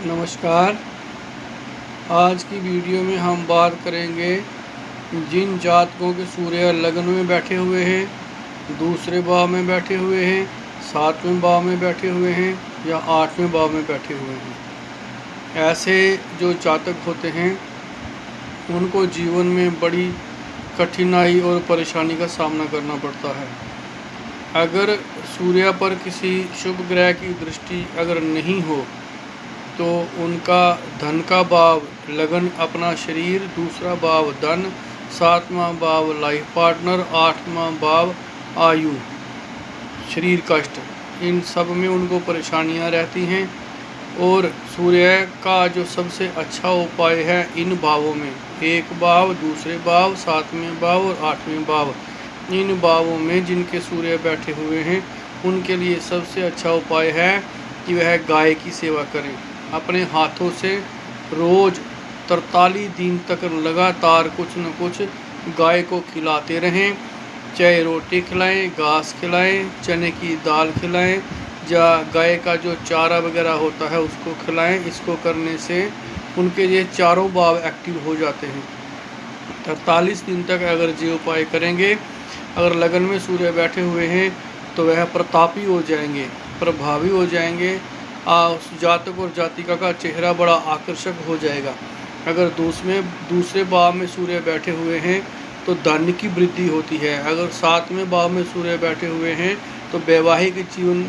नमस्कार। आज की वीडियो में हम बात करेंगे जिन जातकों के सूर्य लग्न में बैठे हुए हैं, दूसरे भाव में बैठे हुए हैं, सातवें भाव में बैठे हुए हैं या आठवें भाव में बैठे हुए हैं। ऐसे जो जातक होते हैं उनको जीवन में बड़ी कठिनाई और परेशानी का सामना करना पड़ता है। अगर सूर्य पर किसी शुभ ग्रह की दृष्टि अगर नहीं हो तो उनका धन का भाव लगन अपना शरीर, दूसरा भाव धन, सातवां भाव लाइफ पार्टनर, आठवां भाव आयु, शरीर कष्ट, इन सब में उनको परेशानियां रहती हैं। और सूर्य का जो सबसे अच्छा उपाय है इन भावों में, एक भाव, दूसरे भाव, सातवें भाव और आठवें भाव, इन भावों में जिनके सूर्य बैठे हुए हैं उनके लिए सबसे अच्छा उपाय है कि वह गाय की सेवा करें। अपने हाथों से रोज 43 दिन तक लगातार कुछ न कुछ गाय को खिलाते रहें, चाहे रोटी खिलाएं, घास खिलाएं, चने की दाल खिलाएं या गाय का जो चारा वगैरह होता है उसको खिलाएं। इसको करने से उनके ये चारों भाव एक्टिव हो जाते हैं। 43 दिन तक अगर ये उपाय करेंगे, अगर लगन में सूर्य बैठे हुए हैं तो वह प्रतापी हो जाएंगे, प्रभावी हो जाएंगे। उस जातक और जातिका का चेहरा बड़ा आकर्षक हो जाएगा। अगर दूसरे भाव में सूर्य बैठे हुए हैं तो धन की वृद्धि होती है। अगर सातवें भाव में सूर्य बैठे हुए हैं तो वैवाहिक जीवन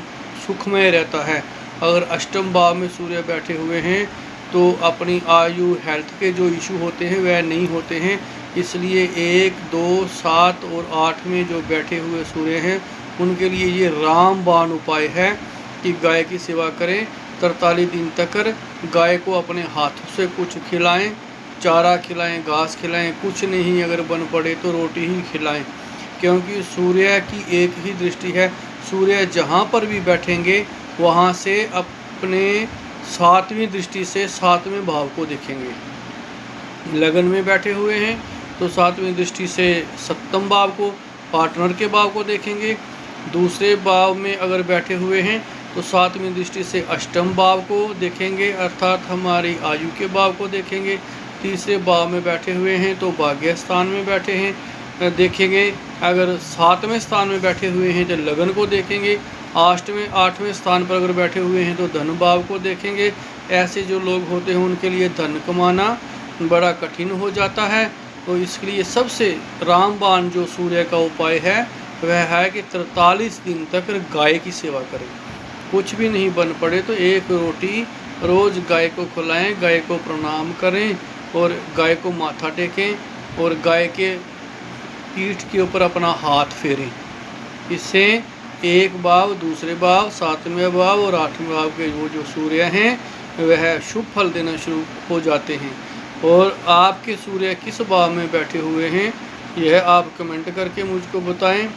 सुखमय रहता है। अगर अष्टम भाव में सूर्य बैठे हुए हैं तो अपनी आयु, हेल्थ के जो इशू होते हैं वह नहीं होते हैं। इसलिए 1, 2, 7 और 8 में जो बैठे हुए सूर्य हैं उनके लिए ये रामबाण उपाय है कि गाय की सेवा करें। 43 दिन तक गाय को अपने हाथों से कुछ खिलाएं, चारा खिलाएं, घास खिलाएं, कुछ नहीं अगर बन पड़े तो रोटी ही खिलाएं। क्योंकि सूर्य की एक ही दृष्टि है, सूर्य जहाँ पर भी बैठेंगे वहाँ से अपने सातवीं दृष्टि से सातवें भाव को देखेंगे। लगन में बैठे हुए हैं तो सातवीं दृष्टि से सप्तम भाव को, पार्टनर के भाव को देखेंगे। दूसरे भाव में अगर बैठे हुए हैं तो सातवीं दृष्टि से अष्टम भाव को देखेंगे, अर्थात हमारी आयु के भाव को देखेंगे। तीसरे भाव में बैठे हुए हैं तो भाग्य स्थान में बैठे हैं देखेंगे। अगर सातवें स्थान में बैठे हुए हैं तो लगन को देखेंगे। आठवें स्थान पर अगर बैठे हुए हैं तो धन भाव को देखेंगे। ऐसे जो लोग होते हैं उनके लिए धन कमाना बड़ा कठिन हो जाता है। तो इसके लिए सबसे रामबाण जो सूर्य का उपाय है वह है कि 43 दिन तक गाय की सेवा करें। कुछ भी नहीं बन पड़े तो एक रोटी रोज़ गाय को खिलाएं, गाय को प्रणाम करें और गाय को माथा टेकें और गाय के पीठ के ऊपर अपना हाथ फेरें। इससे एक भाव, दूसरे भाव, सातवें भाव और आठवें भाव के वो जो सूर्य हैं वह शुभ फल देना शुरू हो जाते हैं। और आपके सूर्य किस भाव में बैठे हुए हैं यह आप कमेंट करके मुझको बताएं।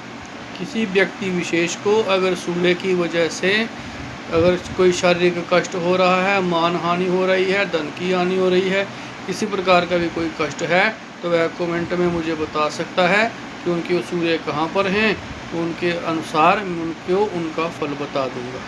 किसी व्यक्ति विशेष को अगर सूर्य की वजह से अगर कोई शारीरिक कष्ट हो रहा है, मान हानि हो रही है, धन की हानि हो रही है, किसी प्रकार का भी कोई कष्ट है तो वह कमेंट में मुझे बता सकता है कि उनके सूर्य कहाँ पर हैं, उनके अनुसार मैं उनको उनका फल बता दूंगा।